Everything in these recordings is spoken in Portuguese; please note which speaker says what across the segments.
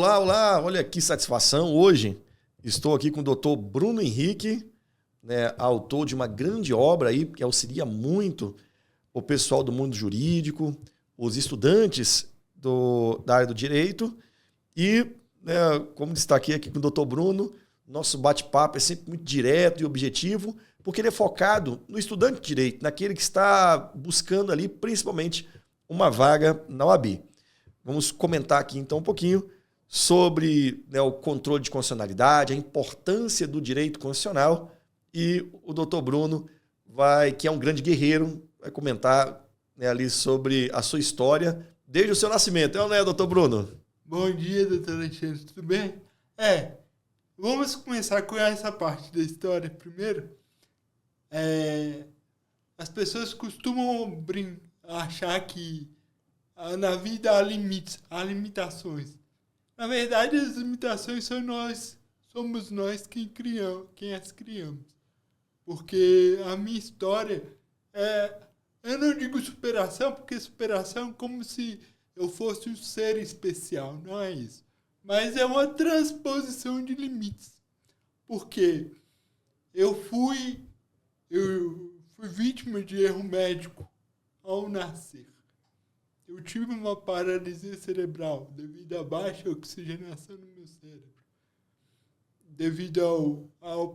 Speaker 1: Olá, olá. Olha que satisfação. Hoje estou aqui com o Dr. Bruno Henrique, né, autor de uma grande obra aí que auxilia muito o pessoal do mundo jurídico, os estudantes da área do direito. E, né, como destaquei aqui com o Dr. Bruno, nosso bate-papo é sempre muito direto e objetivo, porque ele é focado no estudante de direito, naquele que está buscando ali, principalmente, uma vaga na OAB. Vamos comentar aqui, então, um pouquinho sobre, né, o controle de constitucionalidade, a importância do direito constitucional, e o doutor Bruno, que é um grande guerreiro, vai comentar, né, ali sobre a sua história desde o seu nascimento. É, né, doutor Bruno?
Speaker 2: Bom dia, doutor Alexandre, tudo bem? Vamos começar com essa parte da história primeiro. As pessoas costumam achar que na vida há limites, há limitações. Na verdade, as limitações somos nós quem as criamos. Porque a minha história eu não digo superação, porque superação é como se eu fosse um ser especial, não é isso. Mas é uma transposição de limites. Porque eu fui vítima de erro médico ao nascer. Eu tive uma paralisia cerebral devido à baixa oxigenação no meu cérebro. Devido ao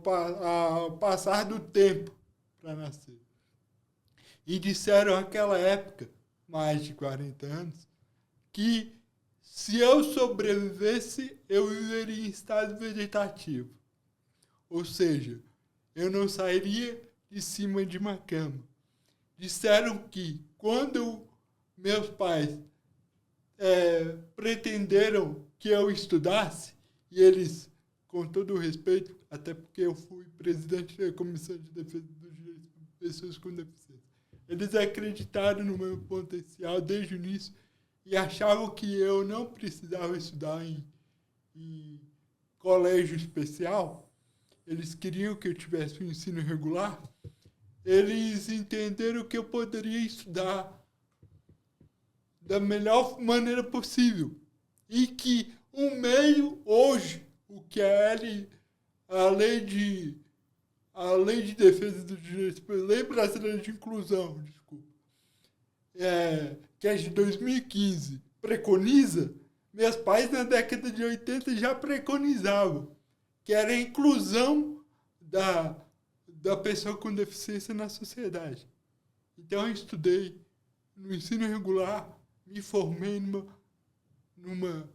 Speaker 2: passar do tempo para nascer. E disseram naquela época, mais de 40 anos, que se eu sobrevivesse, eu viveria em estado vegetativo. Ou seja, eu não sairia de cima de uma cama. Disseram que quando meus pais pretenderam que eu estudasse, e eles, com todo o respeito, até porque eu fui presidente da Comissão de Defesa dos Direitos de Pessoas com Deficiência, eles acreditaram no meu potencial desde o início e achavam que eu não precisava estudar em colégio especial. Eles queriam que eu tivesse um ensino regular. Eles entenderam que eu poderia estudar da melhor maneira possível. E que o meio, hoje, o que é a lei de defesa dos direitos, a lei brasileira de inclusão, que é de 2015, preconiza, meus pais na década de 80 já preconizavam, que era a inclusão da pessoa com deficiência na sociedade. Então eu estudei no ensino regular, me formei numa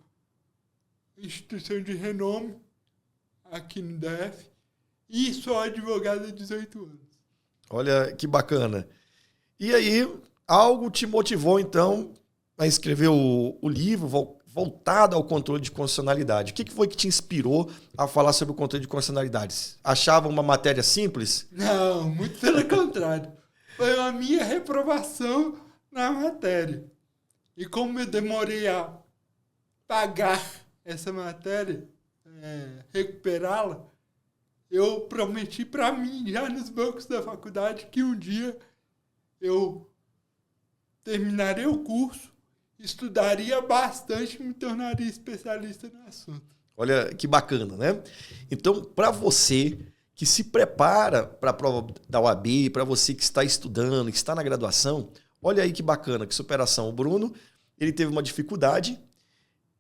Speaker 2: instituição de renome aqui no DF e sou advogado há 18 anos.
Speaker 1: Olha que bacana. E aí, algo te motivou, então, a escrever o livro voltado ao controle de constitucionalidade. O que foi que te inspirou a falar sobre o controle de constitucionalidades? Achava uma matéria simples?
Speaker 2: Não, muito pelo contrário. Foi a minha reprovação na matéria. E como eu demorei a pagar essa matéria, recuperá-la, eu prometi para mim, já nos bancos da faculdade, que um dia eu terminaria o curso, estudaria bastante e me tornaria especialista no assunto.
Speaker 1: Olha que bacana, né? Então, para você que se prepara para a prova da OAB, para você que está estudando, que está na graduação, olha aí que bacana, que superação. O Bruno, ele teve uma dificuldade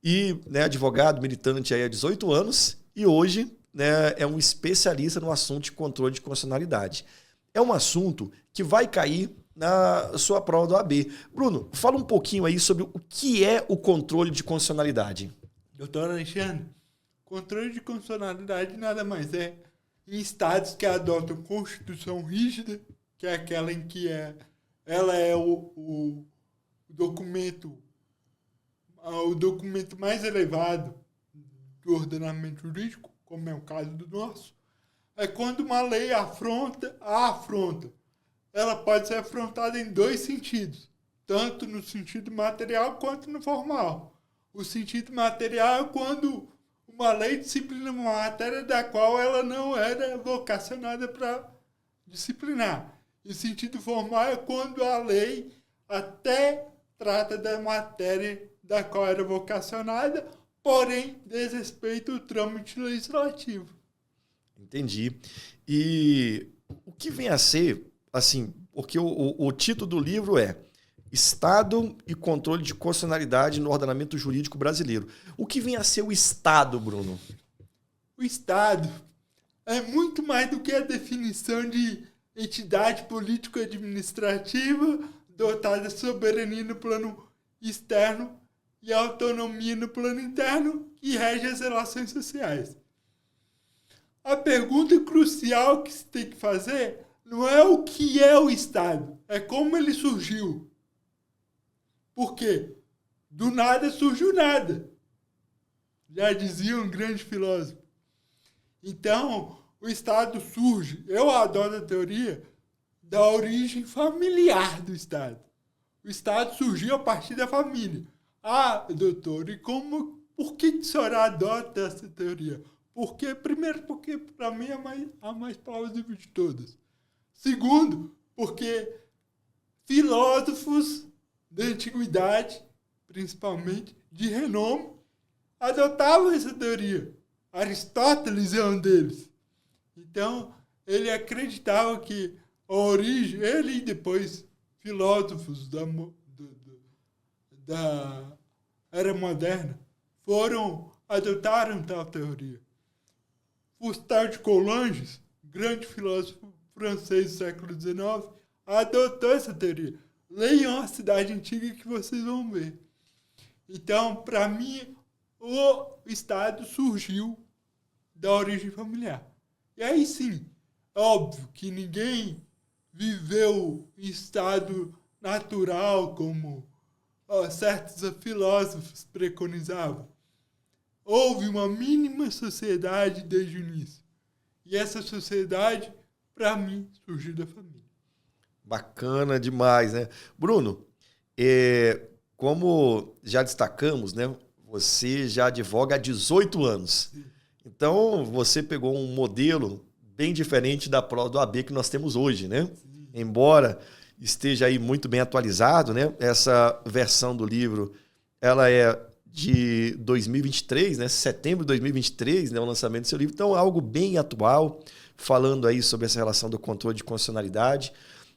Speaker 1: e, né, advogado, militante aí há 18 anos e hoje, né, é um especialista no assunto de controle de constitucionalidade. É um assunto que vai cair na sua prova da OAB. Bruno, fala um pouquinho aí sobre o que é o controle de constitucionalidade.
Speaker 2: Doutor Alexandre, controle de constitucionalidade nada mais é em estados que adotam constituição rígida, que é aquela em que ela é o documento mais elevado do ordenamento jurídico, como é o caso do nosso, é quando uma lei afronta. Ela pode ser afrontada em dois sentidos, tanto no sentido material quanto no formal. O sentido material é quando uma lei disciplina uma matéria da qual ela não era vocacionada para disciplinar. E o sentido formal é quando a lei até trata da matéria da qual era vocacionada, porém desrespeita o trâmite legislativo.
Speaker 1: Entendi. E o que vem a ser, assim, porque o título do livro é Estado e Controle de Constitucionalidade no Ordenamento Jurídico Brasileiro. O que vem a ser o Estado, Bruno?
Speaker 2: O Estado é muito mais do que a definição de entidade político-administrativa dotada de soberania no plano externo e autonomia no plano interno que rege as relações sociais. A pergunta crucial que se tem que fazer não é o que é o Estado, é como ele surgiu. Por quê? Do nada surgiu nada. Já dizia um grande filósofo. Então, o Estado surge, eu adoro a teoria da origem familiar do Estado. O Estado surgiu a partir da família. Ah, doutor, e por que o senhor adota essa teoria? Primeiro, porque para mim é a mais plausível de todas. Segundo, porque filósofos da antiguidade, principalmente de renome, adotavam essa teoria. Aristóteles é um deles. Então, ele acreditava que a origem, ele e depois filósofos da era moderna adotaram tal teoria. Gustave de Coulanges, grande filósofo francês do século XIX, adotou essa teoria. Leiam A Cidade Antiga que vocês vão ver. Então, para mim, o Estado surgiu da origem familiar. E aí sim, é óbvio que ninguém viveu em estado natural como certos filósofos preconizavam. Houve uma mínima sociedade desde o início. E essa sociedade, para mim, surgiu da família.
Speaker 1: Bacana demais, né? Bruno, como já destacamos, né? Você já advoga há 18 anos. Sim. Então, você pegou um modelo bem diferente da prova do AB que nós temos hoje, né? Sim. Embora esteja aí muito bem atualizado, né? Essa versão do livro, ela é de 2023, né? Setembro de 2023, né? O lançamento do seu livro. Então, é algo bem atual, falando aí sobre essa relação do controle de constitucionalidade,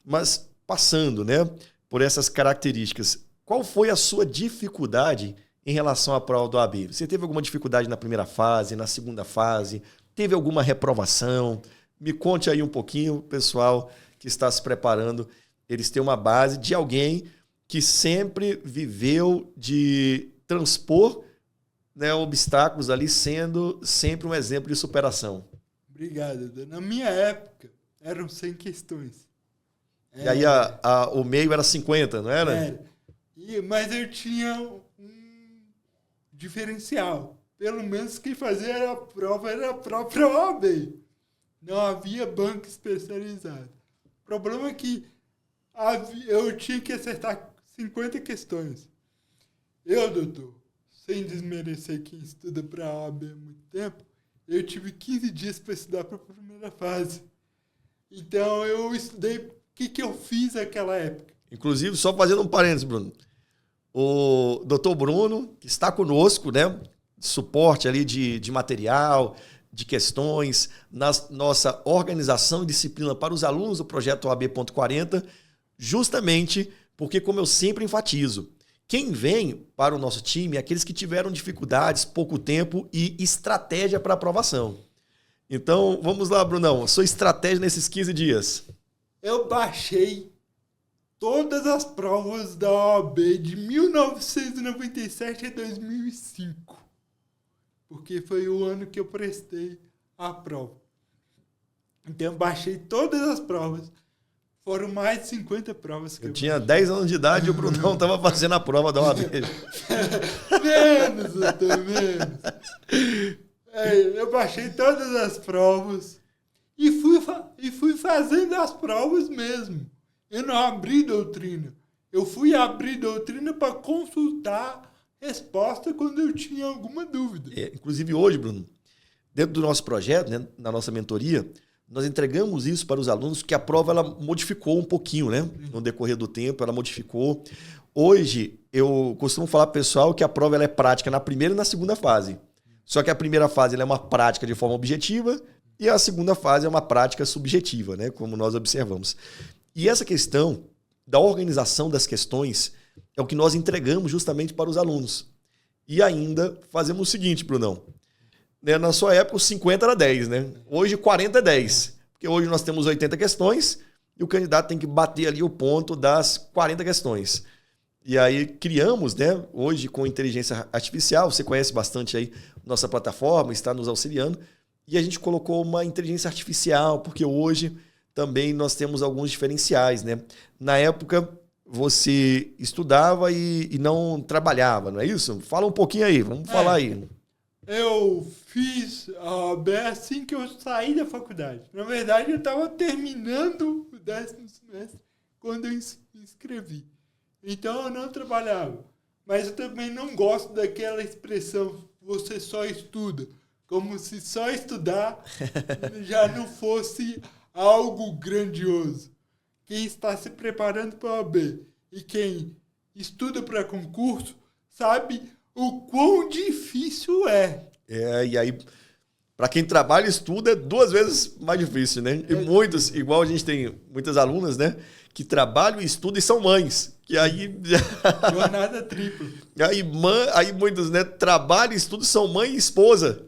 Speaker 1: mas passando, né? Por essas características. Qual foi a sua dificuldade em relação à prova do AB? Você teve alguma dificuldade na primeira fase, na segunda fase? Teve alguma reprovação? Me conte aí um pouquinho, pessoal que está se preparando. Eles têm uma base de alguém que sempre viveu de transpor, né, obstáculos ali, sendo sempre um exemplo de superação.
Speaker 2: Obrigado. Na minha época, eram 100 questões.
Speaker 1: E aí o meio era 50, não era?
Speaker 2: Era. Mas eu tinha um diferencial. Pelo menos quem fazia a prova era a própria OAB. Não havia banco especializado. O problema é que eu tinha que acertar 50 questões. Eu, doutor, sem desmerecer quem estuda para a OAB há muito tempo, eu tive 15 dias para estudar para a primeira fase. Então, eu estudei. O que eu fiz naquela época?
Speaker 1: Inclusive, só fazendo um parênteses, Bruno. O doutor Bruno, que está conosco, né? Suporte ali de material, de questões, na nossa organização e disciplina para os alunos do projeto OAB.40, justamente porque, como eu sempre enfatizo, quem vem para o nosso time é aqueles que tiveram dificuldades, pouco tempo e estratégia para aprovação. Então, vamos lá, Brunão. A sua estratégia nesses 15 dias?
Speaker 2: Eu baixei todas as provas da OAB de 1997 a 2005. Porque foi o ano que eu prestei a prova. Então, eu baixei todas as provas. Foram mais de 50 provas que eu
Speaker 1: tinha 10 anos de idade e o Brunão estava fazendo a prova da OAB.
Speaker 2: Menos, doutor, menos. Eu baixei todas as provas e fui fazendo as provas mesmo. Eu não abri doutrina. Eu fui abrir doutrina para consultar resposta quando eu tinha alguma dúvida.
Speaker 1: Inclusive hoje, Bruno, dentro do nosso projeto, né, na nossa mentoria, nós entregamos isso para os alunos, que a prova ela modificou um pouquinho, né? No decorrer do tempo, ela modificou. Hoje, eu costumo falar para o pessoal que a prova ela é prática na primeira e na segunda fase. Só que a primeira fase ela é uma prática de forma objetiva e a segunda fase é uma prática subjetiva, né? Como nós observamos. E essa questão da organização das questões é o que nós entregamos justamente para os alunos. E ainda fazemos o seguinte, Brunão. Né? Na sua época, os 50 era 10, né? Hoje, 40 é 10. Porque hoje nós temos 80 questões e o candidato tem que bater ali o ponto das 40 questões. E aí criamos, né? Hoje, com inteligência artificial, você conhece bastante aí nossa plataforma, está nos auxiliando, e a gente colocou uma inteligência artificial, porque hoje também nós temos alguns diferenciais, né? Na época, você estudava e não trabalhava, não é isso? Fala um pouquinho aí, vamos falar aí.
Speaker 2: Eu fiz a OAB assim que eu saí da faculdade. Na verdade, eu estava terminando o 10º semestre quando eu inscrevi. Então, eu não trabalhava. Mas eu também não gosto daquela expressão, você só estuda. Como se só estudar já não fosse algo grandioso. Quem está se preparando para a OAB e quem estuda para concurso sabe o quão difícil é.
Speaker 1: E aí, para quem trabalha e estuda, é 2 vezes mais difícil, né? E muitos, igual a gente tem muitas alunas, né? Que trabalham e estudam e são mães. Que aí...
Speaker 2: Jornada tripla.
Speaker 1: Aí muitos, né? Trabalham e estudam, são mãe e esposa.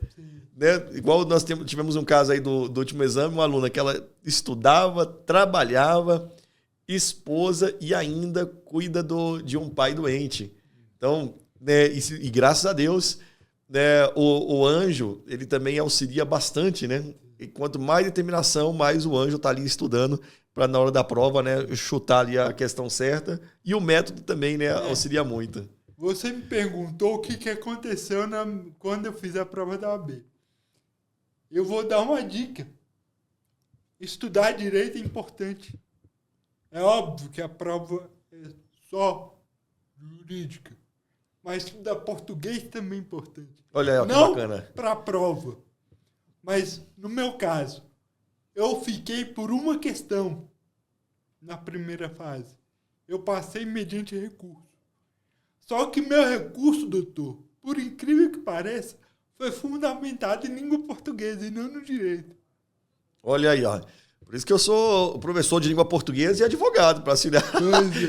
Speaker 1: Né? Igual nós tivemos um caso aí do último exame, uma aluna que ela estudava, trabalhava, esposa e ainda cuida de um pai doente. Então, né, e graças a Deus, né, o anjo, ele também auxilia bastante, né? E quanto mais determinação, mais o anjo está ali estudando para na hora da prova, né, chutar ali a questão certa. E o método também, né, auxilia muito.
Speaker 2: Você me perguntou o que aconteceu quando eu fiz a prova da OAB. Eu vou dar uma dica. Estudar direito é importante. É óbvio que a prova é só jurídica. Mas estudar português também é importante.
Speaker 1: Olha aí, ó, que
Speaker 2: não
Speaker 1: bacana.
Speaker 2: Para a prova. Mas, no meu caso, eu fiquei por uma questão na primeira fase. Eu passei mediante recurso. Só que meu recurso, doutor, por incrível que pareça, foi fundamentado em língua portuguesa e não no direito.
Speaker 1: Olha aí, ó. Por isso que eu sou professor de língua portuguesa e advogado para auxiliar.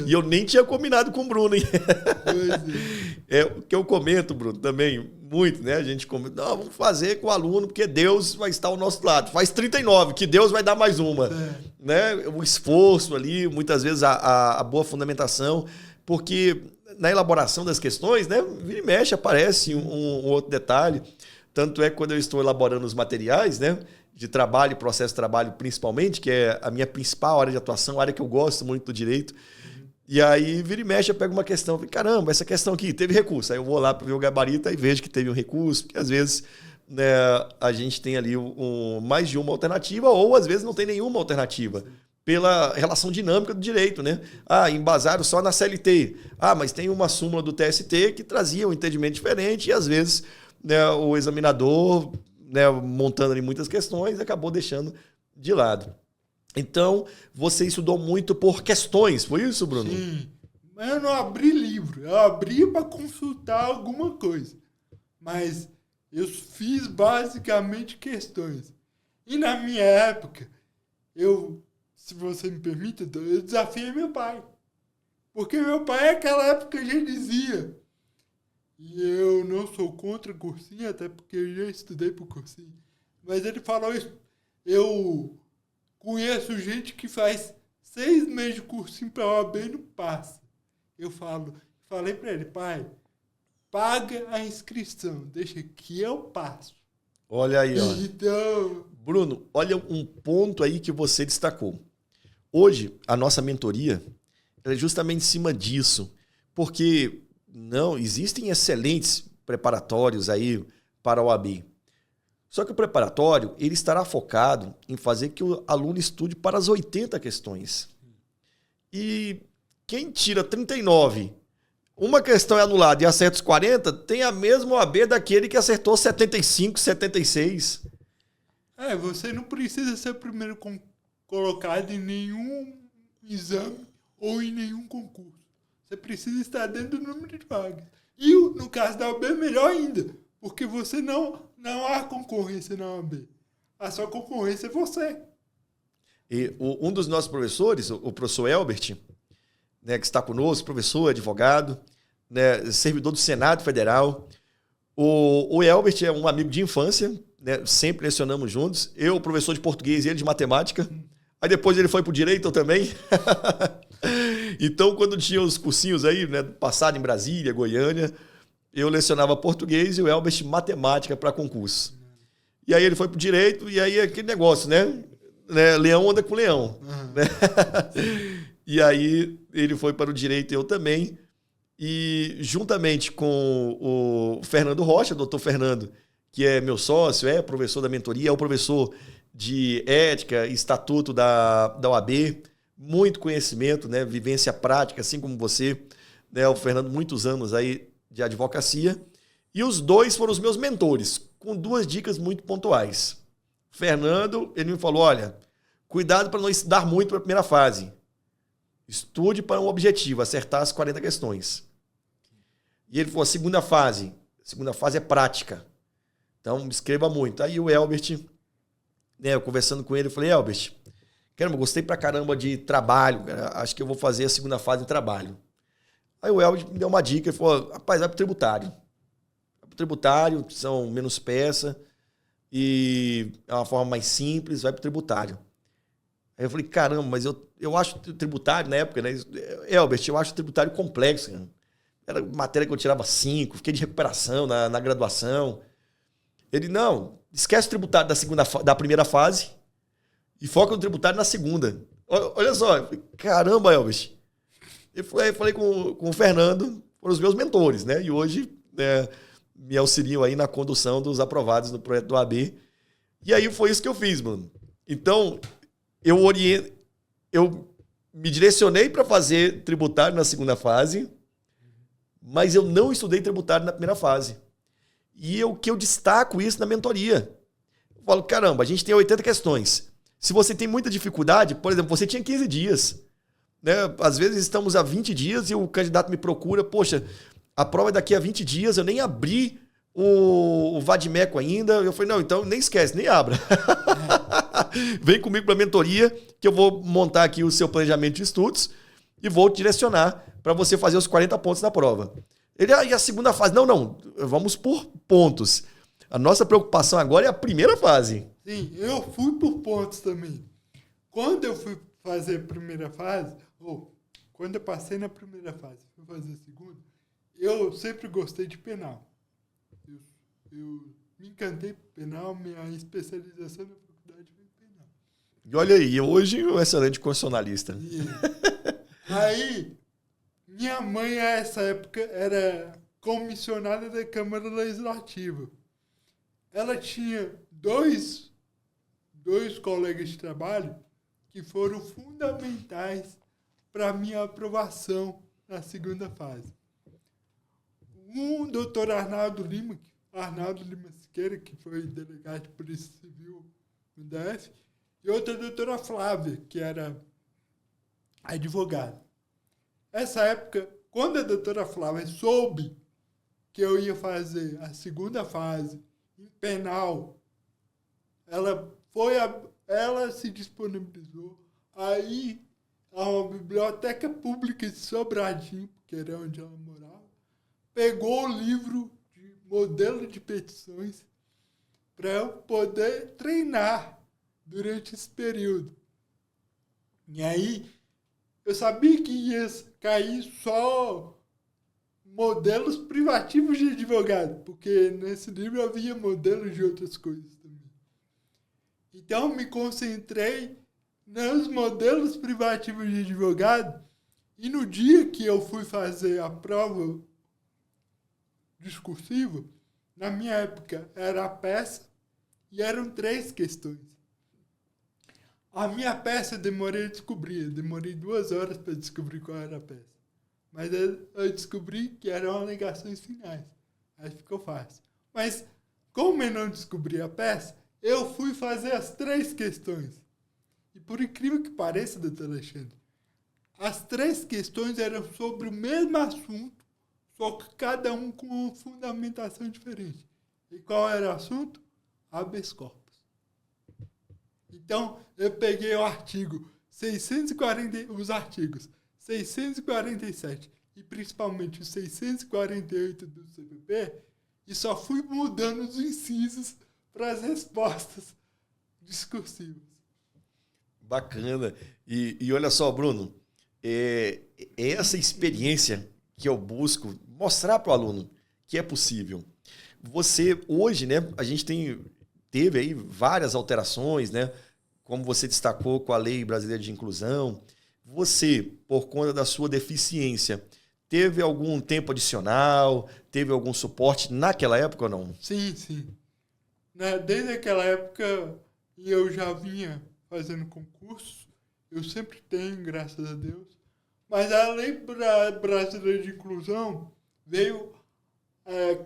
Speaker 1: E eu nem tinha combinado com o Bruno, hein? É o que eu comento, Bruno, também, muito, né? A gente comenta, não, vamos fazer com o aluno, porque Deus vai estar ao nosso lado. Faz 39, que Deus vai dar mais uma. Né? O esforço ali, muitas vezes a boa fundamentação, porque na elaboração das questões, né? Vira e mexe, aparece um outro detalhe. Tanto é que quando eu estou elaborando os materiais, né? De trabalho, processo de trabalho principalmente, que é a minha principal área de atuação, a área que eu gosto muito do direito. E aí, vira e mexe, eu pego uma questão, falei, caramba, essa questão aqui teve recurso. Aí eu vou lá para ver o gabarito e vejo que teve um recurso, porque às vezes, né, a gente tem ali mais de uma alternativa, ou às vezes não tem nenhuma alternativa, pela relação dinâmica do direito, né? Embasaram só na CLT. Mas tem uma súmula do TST que trazia um entendimento diferente e às vezes, né, o examinador, né, montando ali muitas questões, acabou deixando de lado. Então, você estudou muito por questões, foi isso, Bruno?
Speaker 2: Sim, mas eu não abri livro, eu abri para consultar alguma coisa. Mas eu fiz basicamente questões. E na minha época, se você me permite, eu desafiei meu pai. Porque meu pai, naquela época, já dizia... E eu não sou contra cursinho, até porque eu já estudei pro cursinho. Mas ele falou isso. Eu conheço gente que faz 6 meses de cursinho pra OAB e não passa. Falei pra ele, pai, paga a inscrição, deixa que eu passo.
Speaker 1: Olha aí, ó.
Speaker 2: Então...
Speaker 1: Bruno, olha um ponto aí que você destacou. Hoje, a nossa mentoria é justamente em cima disso, porque... Não, existem excelentes preparatórios aí para a OAB. Só que o preparatório, ele estará focado em fazer que o aluno estude para as 80 questões. E quem tira 39, uma questão é anulada e acerta os 40, tem a mesma OAB daquele que acertou 75, 76.
Speaker 2: Você não precisa ser o primeiro colocado em nenhum exame ou em nenhum concurso. Você precisa estar dentro do número de vagas. E no caso da OAB, melhor ainda, porque você não há concorrência na OAB. A sua concorrência é você.
Speaker 1: E um dos nossos professores, o professor Elbert, né, que está conosco, professor, advogado, né, servidor do Senado Federal. O Elbert é um amigo de infância, né, sempre lecionamos juntos. Eu, professor de português, e ele de matemática. Aí depois ele foi para o direito, eu também. Então, quando tinha os cursinhos aí, né, passado em Brasília, Goiânia, eu lecionava português e o Elbert matemática para concurso. E aí ele foi para o direito, e aí aquele negócio, né? Leão anda com leão.
Speaker 2: Uhum.
Speaker 1: Né? E aí ele foi para o direito, eu também. E juntamente com o Fernando Rocha, doutor Fernando, que é meu sócio, é professor da mentoria, é o professor de ética e estatuto da OAB, muito conhecimento, né? Vivência prática, assim como você, né? O Fernando, muitos anos aí de advocacia. E os dois foram os meus mentores, com 2 dicas muito pontuais. Fernando, ele me falou, olha, cuidado para não estudar muito para a primeira fase. Estude para um objetivo, acertar as 40 questões. E ele falou, a segunda fase é prática. Então, escreva muito. Aí o Elbert, né, eu conversando com ele, eu falei, Elbert, caramba, gostei pra caramba de trabalho, cara. Acho que eu vou fazer a segunda fase em trabalho. Aí o Elbert me deu uma dica, ele falou, rapaz, vai pro tributário. Vai pro tributário, são menos peça e é uma forma mais simples, vai pro tributário. Aí eu falei, caramba, mas eu acho o tributário, na época, né, Elbert, eu acho o tributário complexo, cara. Era matéria que eu tirava 5, fiquei de recuperação na graduação. Ele, não, esquece o tributário da primeira fase e foca no tributário na segunda. Olha só, caramba, Elvis. Eu falei com o Fernando, foram os meus mentores, né? E hoje, né, me auxiliam aí na condução dos aprovados no projeto do AB. E aí foi isso que eu fiz, mano. Então, eu me direcionei para fazer tributário na segunda fase, mas eu não estudei tributário na primeira fase. E eu destaco isso na mentoria. Eu falo, caramba, a gente tem 80 questões. Se você tem muita dificuldade, por exemplo, você tinha 15 dias. Né? Às vezes estamos há 20 dias e o candidato me procura, poxa, a prova é daqui a 20 dias, eu nem abri o Vadimeco ainda. Eu falei, não, então nem esquece, nem abra. Vem comigo para a mentoria, que eu vou montar aqui o seu planejamento de estudos e vou te direcionar para você fazer os 40 pontos da prova. E a segunda fase? Não, vamos por pontos. A nossa preocupação agora é a primeira fase.
Speaker 2: Sim, eu fui por pontos também. Quando eu fui fazer a primeira fase, quando eu passei na primeira fase, fui fazer a segunda, eu sempre gostei de penal. Eu me encantei por penal, minha especialização na faculdade foi penal.
Speaker 1: E olha aí, hoje um excelente constitucionalista.
Speaker 2: Aí, minha mãe, a essa época, era comissionada da Câmara Legislativa. Ela tinha dois colegas de trabalho que foram fundamentais para a minha aprovação na segunda fase. Um, doutor Arnaldo Lima Siqueira, que foi delegado de Polícia Civil no DF, e outra doutora Flávia, que era advogada. Nessa época, quando a doutora Flávia soube que eu ia fazer a segunda fase em penal, ela se disponibilizou aí a uma biblioteca pública de Sobradinho, que era onde ela morava, pegou o livro de modelo de petições para eu poder treinar durante esse período. E aí, eu sabia que ia cair só modelos privativos de advogado, porque nesse livro havia modelos de outras coisas também. Então, me concentrei nos modelos privativos de advogado e no dia que eu fui fazer a prova discursiva, na minha época era a peça e eram 3 questões. A minha peça eu demorei 2 horas para descobrir qual era a peça. Mas eu descobri que eram alegações finais. Aí ficou fácil. Mas, como eu não descobri a peça, eu fui fazer as 3 questões. E por incrível que pareça, doutor Alexandre, as 3 questões eram sobre o mesmo assunto, só que cada um com uma fundamentação diferente. E qual era o assunto? Habeas corpus. Então, eu peguei o artigo 640, os artigos 647 e principalmente o 648 do CPP e só fui mudando os incisos para as respostas discursivas.
Speaker 1: Bacana. E olha só, Bruno, essa experiência que eu busco mostrar para o aluno que é possível. Você, hoje, né, a gente teve aí várias alterações, né, como você destacou com a Lei Brasileira de Inclusão. Você, por conta da sua deficiência, teve algum tempo adicional, teve algum suporte naquela época ou não?
Speaker 2: Sim, sim. Desde aquela época, eu já vinha fazendo concursos, eu sempre tenho, graças a Deus, mas a Lei Brasileira de Inclusão veio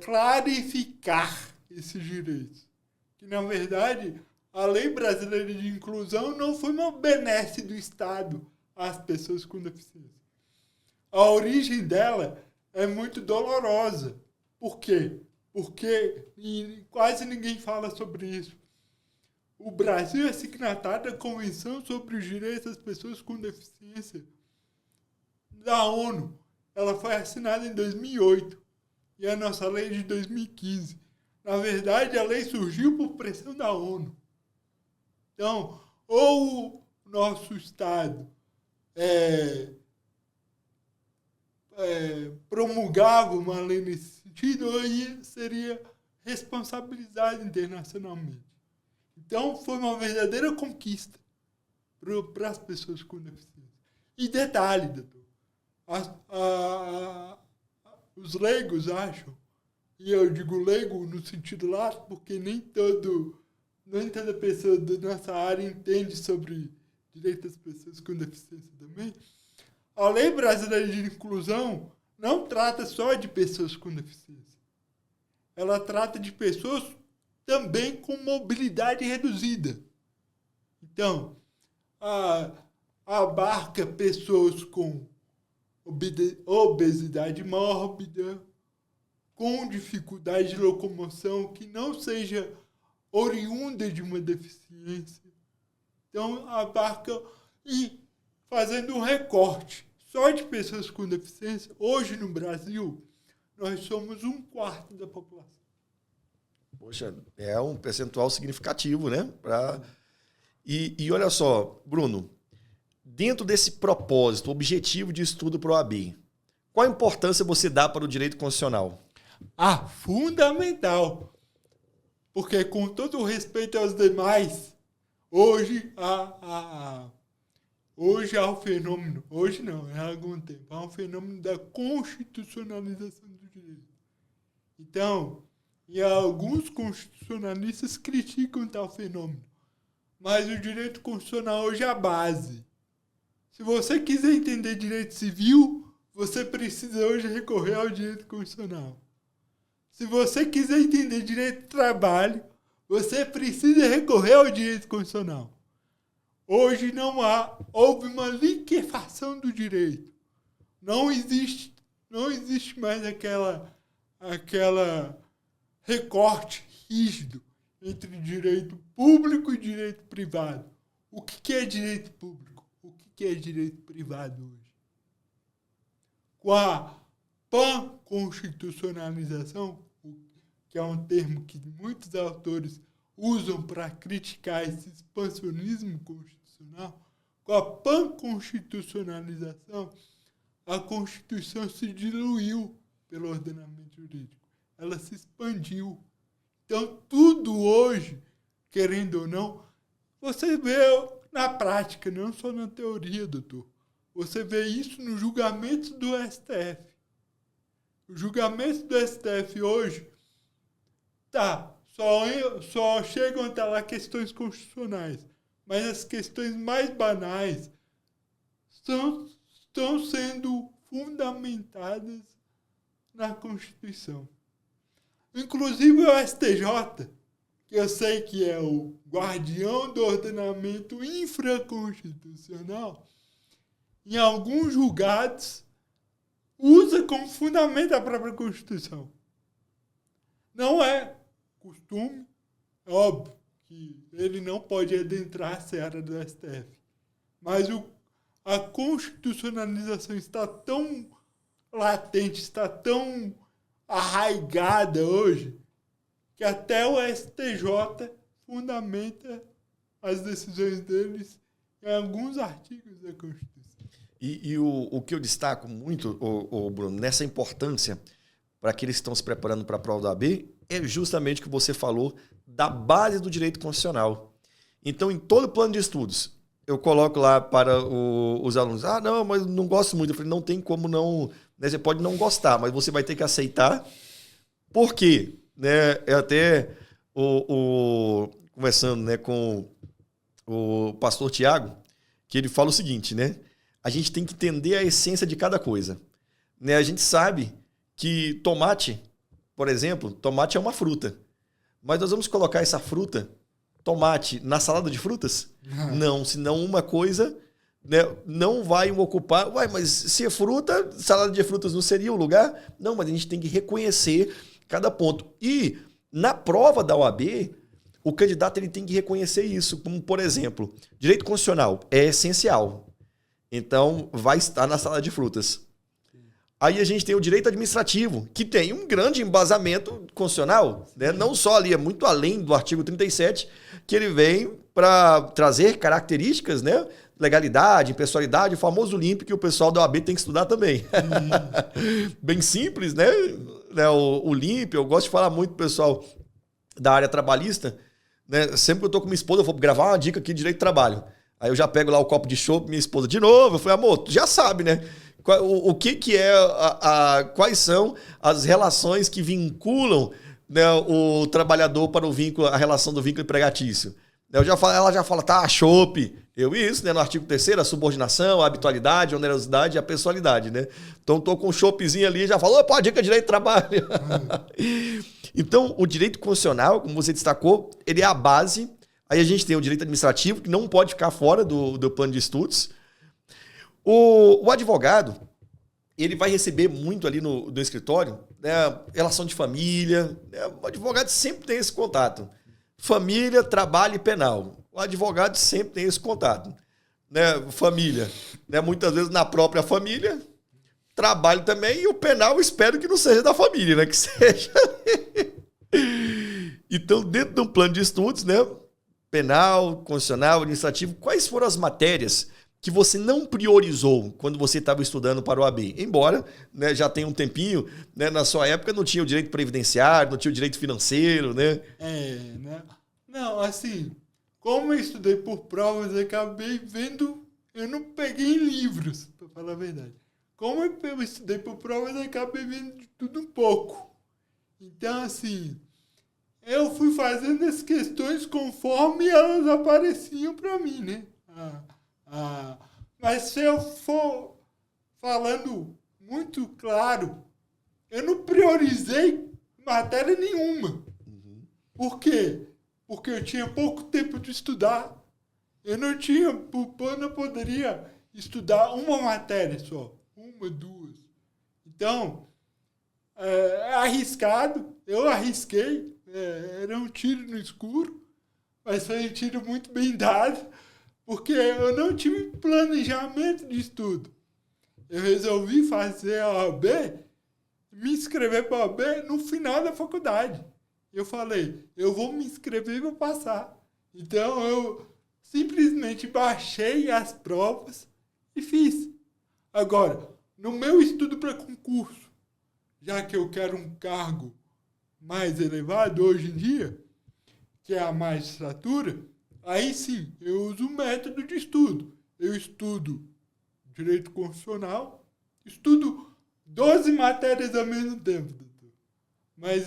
Speaker 2: clarificar esses direitos. Que, na verdade, a Lei Brasileira de Inclusão não foi uma benesse do Estado às pessoas com deficiência. A origem dela é muito dolorosa. Por quê? Porque quase ninguém fala sobre isso. O Brasil é signatário da Convenção sobre os Direitos das Pessoas com Deficiência da ONU. Ela foi assinada em 2008 e a nossa lei é de 2015. Na verdade, a lei surgiu por pressão da ONU. Então, ou o nosso Estado promulgava uma lei nesse sentido, ou aí seria responsabilizado internacionalmente. Então, foi uma verdadeira conquista para as pessoas com deficiência. E detalhe, doutor, os leigos acham, e eu digo leigo no sentido lato, porque nem toda pessoa da nossa área entende sobre direitos das pessoas com deficiência também. A Lei Brasileira de Inclusão não trata só de pessoas com deficiência. Ela trata de pessoas também com mobilidade reduzida. Então, abarca pessoas com obesidade mórbida, com dificuldade de locomoção que não seja oriunda de uma deficiência. Então, abarca e fazendo um recorte só de pessoas com deficiência. Hoje, no Brasil, nós somos 1/4 da população.
Speaker 1: Poxa, é um percentual significativo, né? E olha só, Bruno, dentro desse propósito, objetivo de estudo para o OAB, qual a importância você dá para o direito constitucional?
Speaker 2: Fundamental. Porque, com todo o respeito aos demais, hoje há um fenômeno, hoje não, há algum tempo, há um fenômeno da constitucionalização do direito. Então, e alguns constitucionalistas criticam tal fenômeno. Mas o direito constitucional hoje é a base. Se você quiser entender direito civil, você precisa hoje recorrer ao direito constitucional. Se você quiser entender direito do trabalho, você precisa recorrer ao direito constitucional. Hoje houve uma liquefação do direito. Não existe mais aquela recorte rígido entre direito público e direito privado. O que é direito público? O que é direito privado hoje? Com a panconstitucionalização, que é um termo que muitos autores usam para criticar esse expansionismo constitucional, com a panconstitucionalização, a Constituição se diluiu pelo ordenamento jurídico. Ela se expandiu. Então, tudo hoje, querendo ou não, você vê na prática, não só na teoria, doutor. Você vê isso no julgamento do STF. O julgamento do STF hoje, só chegam até lá questões constitucionais. Mas as questões mais banais estão sendo fundamentadas na Constituição. Inclusive o STJ, que eu sei que é o guardião do ordenamento infraconstitucional, em alguns julgados, usa como fundamento a própria Constituição. Não é costume, é óbvio que ele não pode adentrar a seara do STF. Mas a constitucionalização está tão latente, está tão arraigada hoje, que até o STJ fundamenta as decisões deles em alguns artigos da Constituição.
Speaker 1: E o que eu destaco muito, Bruno, nessa importância para aqueles que estão se preparando para a prova da OAB, é justamente o que você falou da base do direito constitucional. Então, em todo plano de estudos, eu coloco lá para os alunos, não, mas não gosto muito. Eu falei, não tem como não... Né, você pode não gostar, mas você vai ter que aceitar. Por quê? Né, eu até, conversando, né, com o pastor Tiago, que ele fala o seguinte, né? A gente tem que entender a essência de cada coisa. Né? A gente sabe que tomate, por exemplo, tomate é uma fruta. Mas nós vamos colocar essa fruta, tomate, na salada de frutas? Não, senão uma coisa, né, não vai ocupar... mas se é fruta, salada de frutas não seria o lugar? Não, mas a gente tem que reconhecer cada ponto. E na prova da OAB, o candidato ele tem que reconhecer isso. Como, por exemplo, direito constitucional é essencial. Então, vai estar na salada de frutas. Aí a gente tem o direito administrativo, que tem um grande embasamento constitucional, né? Não só ali, é muito além do artigo 37, que ele vem para trazer características, né? Legalidade, impessoalidade, o famoso LIMP, que o pessoal da OAB tem que estudar também. Bem simples, né? O LIMP, eu gosto de falar muito pro pessoal da área trabalhista, né? Sempre que eu tô com minha esposa, eu vou gravar uma dica aqui de direito de trabalho. Aí eu já pego lá o copo de chopp, minha esposa de novo. Eu falei, amor, tu já sabe, né? O que é, quais são as relações que vinculam, né, o trabalhador para o vínculo, a relação do vínculo empregatício. Ela já fala, tá, chopp. Isso, né? No artigo 3º, a subordinação, a habitualidade, a onerosidade e a pessoalidade, né? Então, tô com um choppzinho ali e já falo, opa, dica de direito de trabalho. Então, o direito constitucional, como você destacou, ele é a base. Aí a gente tem o direito administrativo, que não pode ficar fora do plano de estudos. O advogado, ele vai receber muito ali no escritório, né, relação de família. Né, o advogado sempre tem esse contato. Família, trabalho e penal. O advogado sempre tem esse contato. Né, família, né, muitas vezes na própria família, trabalho também, e o penal eu espero que não seja da família, né, que seja... Então, dentro de um plano de estudos, né, penal, constitucional, administrativo, quais foram as matérias que você não priorizou quando você estava estudando para o OAB? Embora, né, já tenha um tempinho, né, na sua época não tinha o direito previdenciário, não tinha o direito financeiro, né?
Speaker 2: Né? Não, assim, como eu estudei por provas, eu acabei vendo, eu não peguei em livros, para falar a verdade. Como eu estudei por provas, eu acabei vendo de tudo um pouco. Então, assim... eu fui fazendo as questões conforme elas apareciam para mim, né? Mas se eu for falando muito claro, eu não priorizei matéria nenhuma. Por quê? Porque eu tinha pouco tempo de estudar. Eu não poderia estudar uma matéria só. Uma, duas. Então, é arriscado. Eu arrisquei. Era um tiro no escuro, mas foi um tiro muito bem dado, porque eu não tive planejamento de estudo. Eu resolvi fazer a OAB, me inscrever para a OAB no final da faculdade. Eu falei, eu vou me inscrever e vou passar. Então eu simplesmente baixei as provas e fiz. Agora, no meu estudo para concurso, já que eu quero um cargo mais elevado hoje em dia, que é a magistratura, aí sim, eu uso o método de estudo. Eu estudo direito constitucional, estudo 12 matérias ao mesmo tempo, doutor. Mas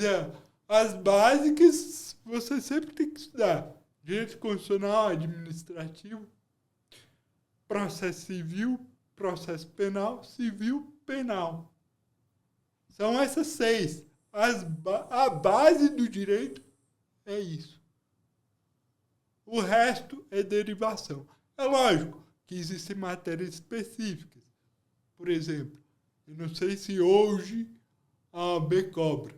Speaker 2: as básicas você sempre tem que estudar. Direito constitucional, administrativo, processo civil, processo penal, civil, penal. São essas 6. A base do direito é isso. O resto é derivação. É lógico que existem matérias específicas. Por exemplo, eu não sei se hoje a OAB cobra,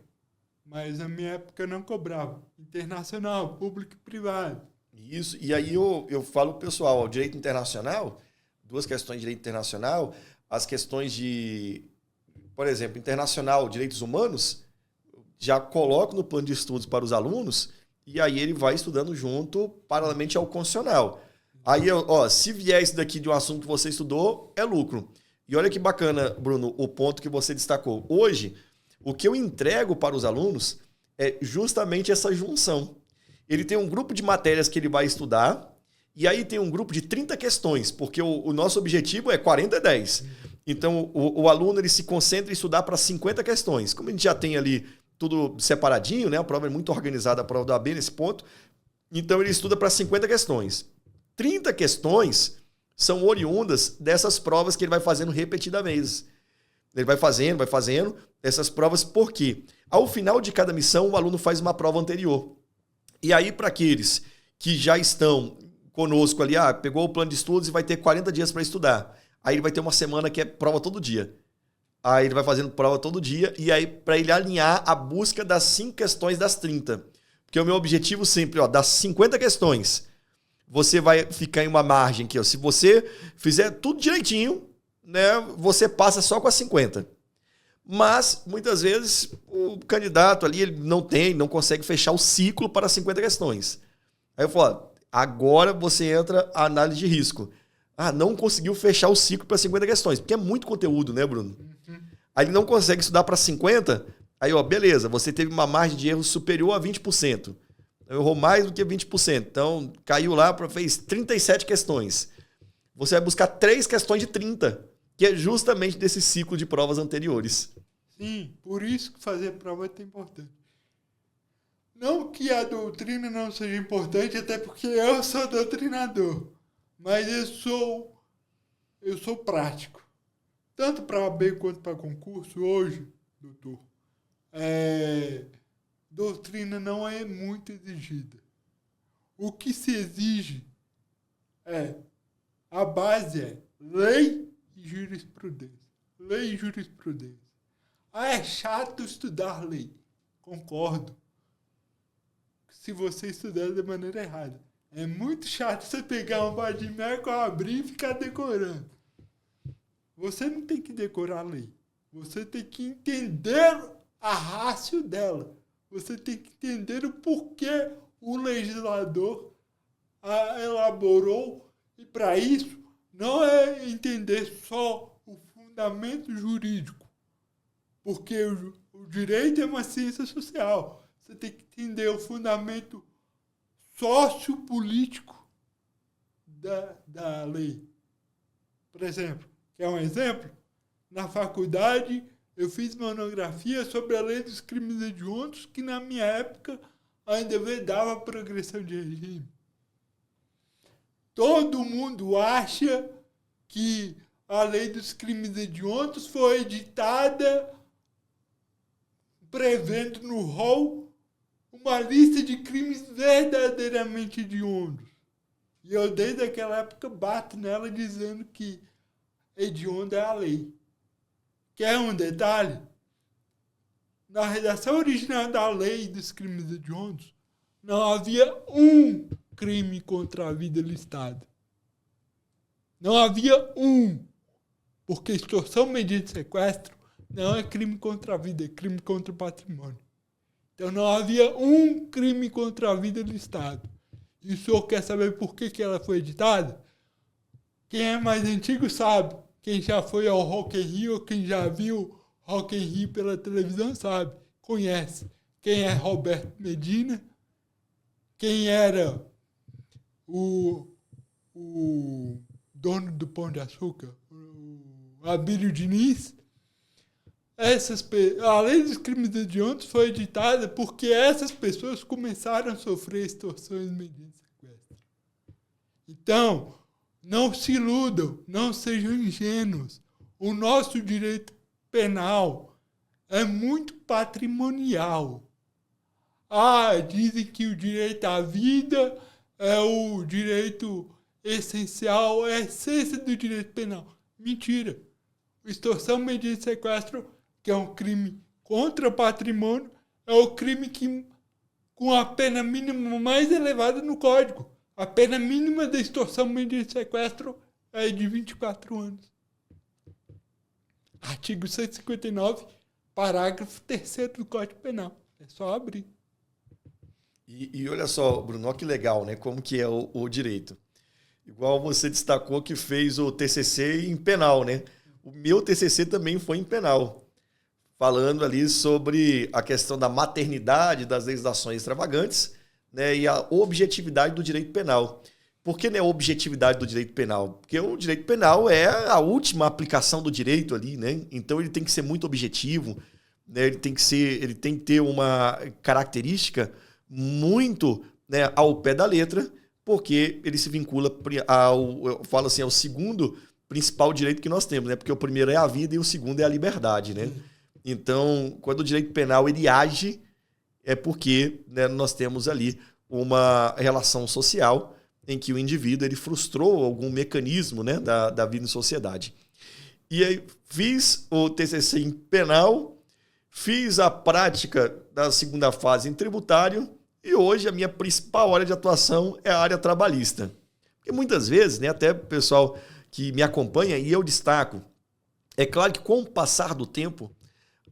Speaker 2: mas na minha época não cobrava. Internacional, público e privado.
Speaker 1: Isso, e aí eu falo pro pessoal, o direito internacional, duas questões de direito internacional, as questões de, por exemplo, internacional, direitos humanos, já coloco no plano de estudos para os alunos, e aí ele vai estudando junto, paralelamente ao constitucional. Aí, ó, se vier isso daqui de um assunto que você estudou, é lucro. E olha que bacana, Bruno, o ponto que você destacou. Hoje, o que eu entrego para os alunos é justamente essa junção. Ele tem um grupo de matérias que ele vai estudar, e aí tem um grupo de 30 questões, porque o nosso objetivo é 40 e 10. Então, o aluno ele se concentra em estudar para 50 questões. Como a gente já tem ali tudo separadinho, né? A prova é muito organizada, a prova da AB nesse ponto. Então, ele estuda para 50 questões. 30 questões são oriundas dessas provas que ele vai fazendo repetidamente. Ele vai fazendo essas provas, porque ao final de cada missão, o aluno faz uma prova anterior. E aí, para aqueles que já estão conosco ali, pegou o plano de estudos e vai ter 40 dias para estudar. Aí ele vai ter uma semana que é prova todo dia. Aí ele vai fazendo prova todo dia, e aí para ele alinhar a busca das 5 questões das 30. Porque o meu objetivo sempre, das 50 questões, você vai ficar em uma margem que, se você fizer tudo direitinho, né, você passa só com as 50. Mas, muitas vezes, o candidato ali ele não consegue fechar o ciclo para 50 questões. Aí eu falo, agora você entra a análise de risco. Não conseguiu fechar o ciclo para 50 questões, porque é muito conteúdo, né, Bruno? Aí ele não consegue estudar para 50, aí, beleza, você teve uma margem de erro superior a 20%. Errou mais do que 20%. Então, caiu lá, fez 37 questões. Você vai buscar 3 questões de 30, que é justamente desse ciclo de provas anteriores.
Speaker 2: Sim, por isso que fazer prova é tão importante. Não que a doutrina não seja importante, até porque eu sou doutrinador, mas eu sou prático. Tanto para OAB quanto para concurso, hoje, doutor, doutrina não é muito exigida. O que se exige a base é lei e jurisprudência. Lei e jurisprudência. É chato estudar lei. Concordo. Se você estudar da maneira errada. É muito chato você pegar um vadimeco, abrir e ficar decorando. Você não tem que decorar a lei. Você tem que entender a ratio dela. Você tem que entender o porquê o legislador a elaborou. E para isso, não é entender só o fundamento jurídico. Porque o direito é uma ciência social. Você tem que entender o fundamento sociopolítico da lei. Por exemplo, quer um exemplo? Na faculdade, eu fiz monografia sobre a lei dos crimes hediondos, que na minha época ainda vedava a progressão de regime. Todo mundo acha que a lei dos crimes hediondos foi editada prevendo no rol uma lista de crimes verdadeiramente hediondos. E eu, desde aquela época, bato nela dizendo que hediondo é a lei. Quer um detalhe? Na redação original da lei dos crimes hediondos, não havia um crime contra a vida listado. Não havia um. Porque extorsão mediante sequestro não é crime contra a vida, é crime contra o patrimônio. Então não havia um crime contra a vida listado. E o senhor quer saber por que ela foi editada? Quem é mais antigo sabe. Quem já foi ao Rock in Rio ou quem já viu Rock in Rio pela televisão sabe. Conhece. Quem é Roberto Medina? Quem era o dono do Pão de Açúcar? O Abílio Diniz? A lei dos crimes hediondos foi editada porque essas pessoas começaram a sofrer extorsões mediante sequestro. Então, não se iludam, não sejam ingênuos. O nosso direito penal é muito patrimonial. Dizem que o direito à vida é o direito essencial, é a essência do direito penal. Mentira. Extorsão mediante sequestro, que é um crime contra o patrimônio, é o crime que, com a pena mínima mais elevada no Código. A pena mínima da extorsão mediante sequestro é de 24 anos. Artigo 159, parágrafo 3º do Código Penal. É só abrir.
Speaker 1: E olha só, Bruno, olha que legal, né? Como que é o direito. Igual você destacou que fez o TCC em penal, né? O meu TCC também foi em penal, falando ali sobre a questão da maternidade das legislações extravagantes, né, e a objetividade do direito penal. Por que, né, a objetividade do direito penal? Porque o direito penal é a última aplicação do direito ali, né? Então ele tem que ser muito objetivo, né? Ele tem que ter uma característica muito, né, ao pé da letra, porque ele se vincula eu falo assim, ao segundo principal direito que nós temos, né? Porque o primeiro é a vida e o segundo é a liberdade, né? Então, quando o direito penal ele age, é porque, né, nós temos ali uma relação social em que o indivíduo ele frustrou algum mecanismo, né, da vida em sociedade. E aí fiz o TCC em penal, fiz a prática da segunda fase em tributário e hoje a minha principal área de atuação é a área trabalhista. Porque muitas vezes, né, até o pessoal que me acompanha, e eu destaco, é claro que com o passar do tempo,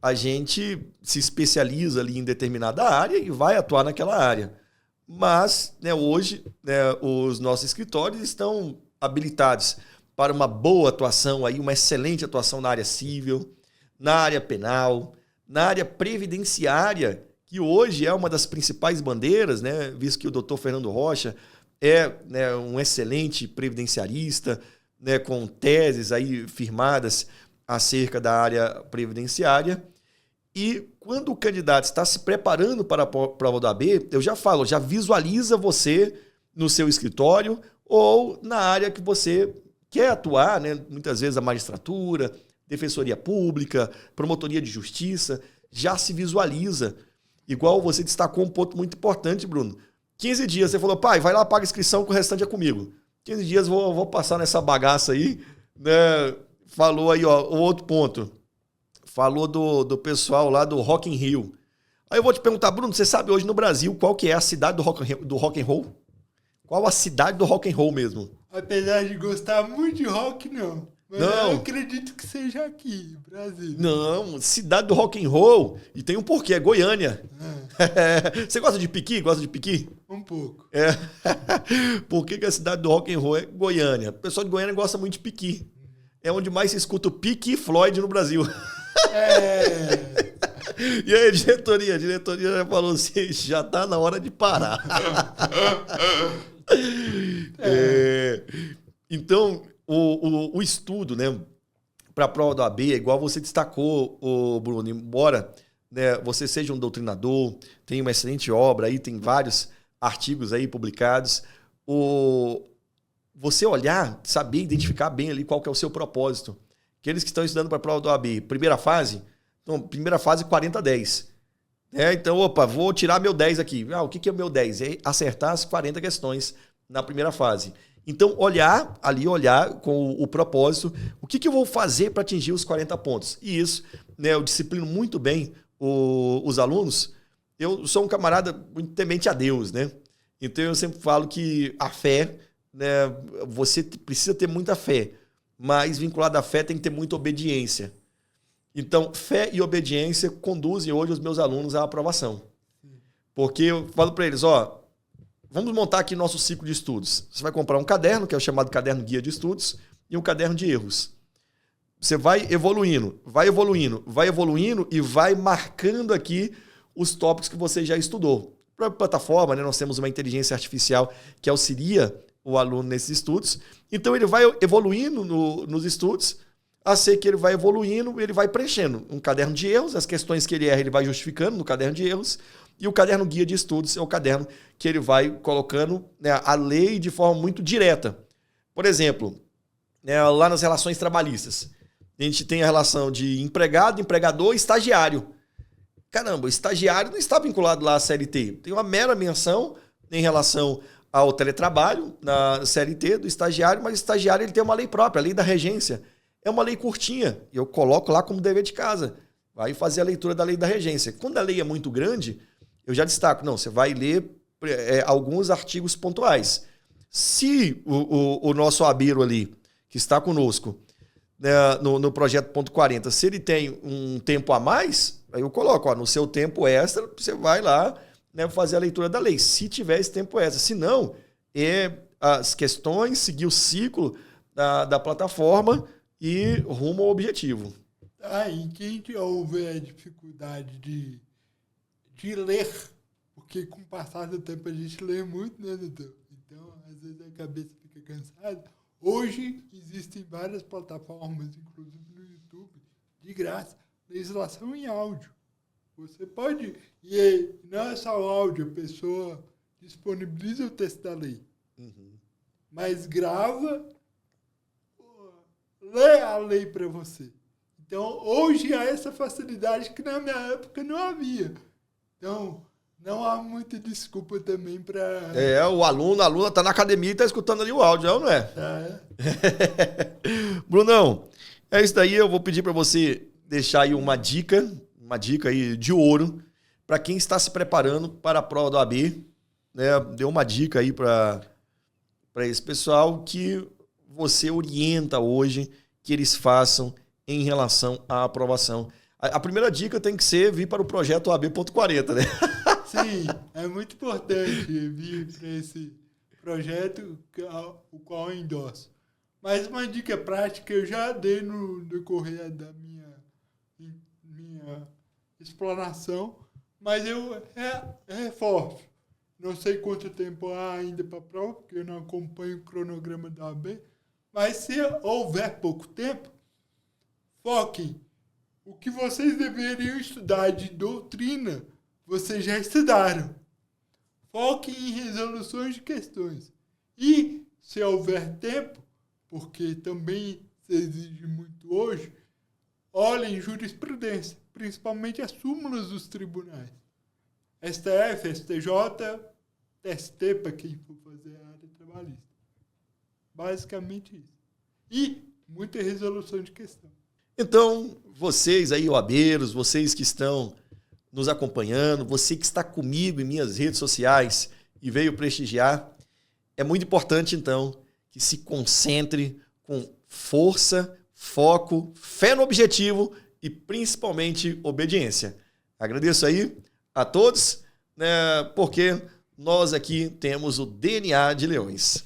Speaker 1: a gente se especializa ali em determinada área e vai atuar naquela área. Mas, né, hoje, né, os nossos escritórios estão habilitados para uma boa atuação, aí, uma excelente atuação na área civil, na área penal, na área previdenciária, que hoje é uma das principais bandeiras, né, visto que o doutor Fernando Rocha é, né, um excelente previdenciarista, né, com teses aí firmadas acerca da área previdenciária. E quando o candidato está se preparando para a prova da OAB, eu já falo, já visualiza você no seu escritório ou na área que você quer atuar, né? Muitas vezes a magistratura, defensoria pública, promotoria de justiça, já se visualiza. Igual você destacou um ponto muito importante, Bruno. 15 dias, você falou, pai, vai lá, paga a inscrição que o restante é comigo. 15 dias vou passar nessa bagaça aí, né? Falou aí, ó, o outro ponto. Falou do pessoal lá do Rock in Rio. Aí eu vou te perguntar, Bruno, você sabe hoje no Brasil qual que é a cidade do rock and roll? Qual a cidade do rock and roll mesmo?
Speaker 2: Apesar de gostar muito de rock, não. Mas
Speaker 1: não.
Speaker 2: Eu acredito que seja aqui, Brasil.
Speaker 1: Não, cidade do rock and roll. E tem um porquê, é Goiânia. Você gosta de piqui? Gosta de piqui?
Speaker 2: Um pouco.
Speaker 1: É. Por que a cidade do rock and roll é Goiânia? O pessoal de Goiânia gosta muito de piqui. É onde mais se escuta o Pink Floyd no Brasil. E aí, diretoria? A diretoria já falou assim, já tá na hora de parar. Então, o estudo, né, para a prova da OAB, igual você destacou, Bruno, embora, né, você seja um doutrinador, tem uma excelente obra aí, tem vários artigos aí publicados, você olhar, saber identificar bem ali qual que é o seu propósito. Aqueles que estão estudando para a prova da OAB, primeira fase, então, primeira fase 40-10. Então, vou tirar meu 10 aqui. O que é o meu 10? É acertar as 40 questões na primeira fase. Então, olhar com o propósito, o que eu vou fazer para atingir os 40 pontos. E isso, né, eu disciplino muito bem os alunos. Eu sou um camarada muito temente a Deus, né? Então, eu sempre falo que a fé, né, você precisa ter muita fé, mas vinculado à fé tem que ter muita obediência. Então, fé e obediência conduzem hoje os meus alunos à aprovação. Porque eu falo para eles, vamos montar aqui nosso ciclo de estudos. Você vai comprar um caderno, que é o chamado caderno guia de estudos, e um caderno de erros. Você vai evoluindo e vai marcando aqui os tópicos que você já estudou. Para a plataforma, né, nós temos uma inteligência artificial que auxilia o aluno nesses estudos. Então, ele vai evoluindo nos estudos, a ser que ele vai evoluindo, ele vai preenchendo um caderno de erros, as questões que ele erra, ele vai justificando no caderno de erros, e o caderno guia de estudos é o caderno que ele vai colocando, né, a lei de forma muito direta. Por exemplo, né, lá nas relações trabalhistas, a gente tem a relação de empregado, empregador e estagiário. Caramba, o estagiário não está vinculado lá à CLT. Tem uma mera menção em relação ao teletrabalho na CLT do estagiário, mas o estagiário ele tem uma lei própria, a lei da regência. É uma lei curtinha, e eu coloco lá como dever de casa. Vai fazer a leitura da lei da regência. Quando a lei é muito grande, eu já destaco, não, você vai ler alguns artigos pontuais. Se o nosso Abiro ali, que está conosco, né, no projeto ponto 40, se ele tem um tempo a mais, aí eu coloco, no seu tempo extra, você vai lá, né, fazer a leitura da lei, se tiver esse tempo extra. Se não, as questões, seguir o ciclo da plataforma e rumo ao objetivo.
Speaker 2: E quem houver dificuldade de ler, porque com o passar do tempo a gente lê muito, né, doutor? Então, às vezes a cabeça fica cansada. Hoje existem várias plataformas, inclusive no YouTube, de graça, legislação em áudio. Você pode, e não é só o áudio, a pessoa disponibiliza o texto da lei, mas grava, lê a lei para você. Então, hoje há essa facilidade que na minha época não havia. Então, não há muita desculpa também para...
Speaker 1: A aluna está na academia e está escutando ali o áudio, não é? Brunão, é isso daí. Eu vou pedir para você deixar aí uma dica aí de ouro para quem está se preparando para a prova do AB. Né? Dê uma dica aí para esse pessoal que você orienta hoje que eles façam em relação à aprovação. A primeira dica tem que ser vir para o projeto AB.40, né?
Speaker 2: Sim, é muito importante vir para esse projeto, o qual eu endosso. Mas uma dica prática eu já dei no decorrer da minha explanação, mas eu reforço. Não sei quanto tempo há ainda para a prova, porque eu não acompanho o cronograma da AB, mas se houver pouco tempo, foquem. O que vocês deveriam estudar de doutrina, vocês já estudaram. Foquem em resoluções de questões. E, se houver tempo, porque também se exige muito hoje, olhem jurisprudência, principalmente as súmulas dos tribunais. STF, STJ, TST, para quem for fazer a área trabalhista. Basicamente isso. E muita resolução de questão.
Speaker 1: Então, vocês aí, OABeiros, vocês que estão nos acompanhando, você que está comigo em minhas redes sociais e veio prestigiar, é muito importante, então, que se concentre com força, foco, fé no objetivo e, principalmente, obediência. Agradeço aí a todos, né, porque nós aqui temos o DNA de Leões.